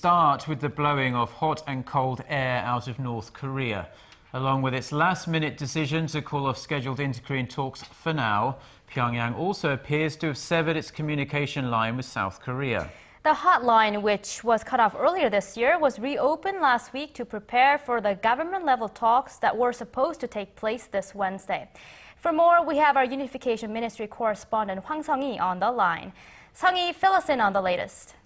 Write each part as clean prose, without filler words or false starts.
start with the blowing of hot and cold air out of North Korea. Along with its last-minute decision to call off scheduled inter-Korean talks for now, Pyongyang also appears to have severed its communication line with South Korea. The hotline, which was cut off earlier this year, was reopened last week to prepare for the government-level talks that were supposed to take place this Wednesday. For more, we have our Unification Ministry correspondent Hwang Sung-hee on the line. Sung-hee, fill us in on the latest.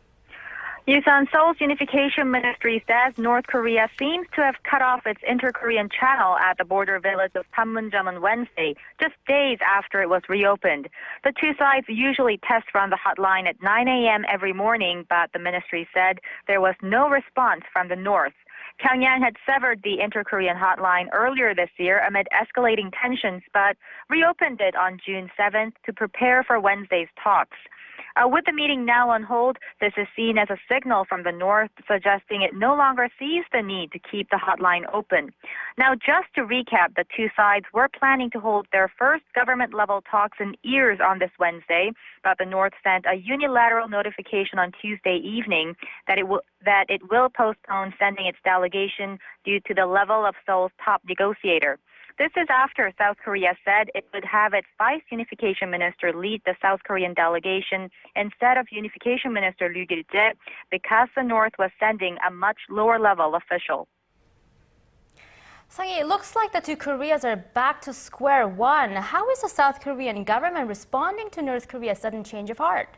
Yusan, Seoul's Unification Ministry says North Korea seems to have cut off its inter-Korean channel at the border village of Panmunjom on Wednesday, just days after it was reopened. The two sides usually test run the hotline at 9 a.m. every morning, but the ministry said there was no response from the north. Pyongyang had severed the inter-Korean hotline earlier this year amid escalating tensions, but reopened it on June 7th to prepare for Wednesday's talks. With the meeting now on hold, this is seen as a signal from the north suggesting it no longer sees the need to keep the hotline open. Now, just to recap, the two sides were planning to hold their first government-level talks in years on this Wednesday, but the north sent a unilateral notification on Tuesday evening that it will postpone sending its delegation due to the level of Seoul's top negotiator. This is after South Korea said it would have its vice unification minister lead the South Korean delegation instead of Unification Minister Ryu Gil-jae because the North was sending a much lower level official. Sung-hee, it looks like the two Koreas are back to square one. How is the South Korean government responding to North Korea's sudden change of heart?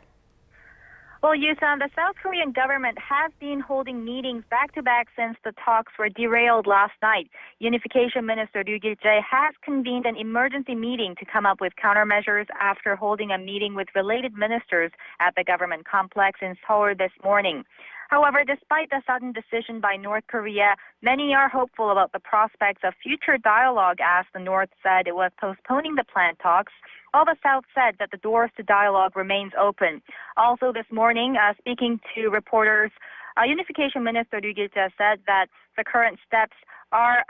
Well, Yusan, the South Korean government has been holding meetings back-to-back since the talks were derailed last night. Unification Minister Ryu Gil-jae has convened an emergency meeting to come up with countermeasures after holding a meeting with related ministers at the government complex in Seoul this morning. However, despite the sudden decision by North Korea, many are hopeful about the prospects of future dialogue as the North said it was postponing the planned talks, while the South said that the doors to dialogue remains open. Also this morning, speaking to reporters, Unification Minister Ryu Gil-jae said that the current steps are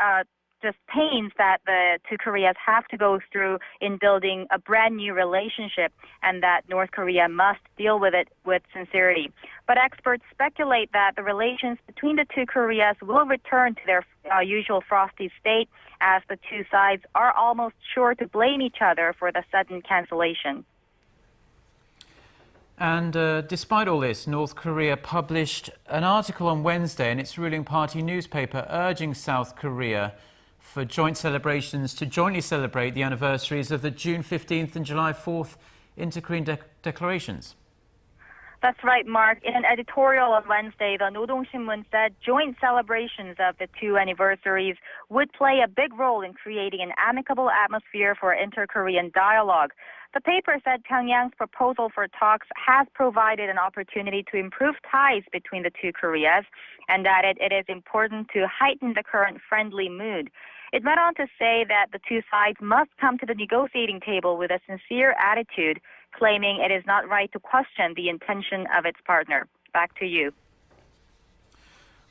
just pains that the two Koreas have to go through in building a brand new relationship and that North Korea must deal with it with sincerity. But experts speculate that the relations between the two Koreas will return to their usual frosty state as the two sides are almost sure to blame each other for the sudden cancellation. And despite all this, North Korea published an article on Wednesday in its ruling party newspaper urging South Korea for joint celebrations to jointly celebrate the anniversaries of the June 15th and July 4th inter-Korean declarations. That's right, Mark. In an editorial on Wednesday, the Nodongshinmun said joint celebrations of the two anniversaries would play a big role in creating an amicable atmosphere for inter-Korean dialogue. The paper said Pyongyang's proposal for talks has provided an opportunity to improve ties between the two Koreas and added it is important to heighten the current friendly mood. It went on to say that the two sides must come to the negotiating table with a sincere attitude, claiming it is not right to question the intention of its partner. Back to you.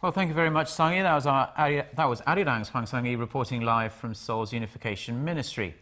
Well, thank you very much, Sung-hee. That was Arirang's Hwang Sung-hee reporting live from Seoul's Unification Ministry.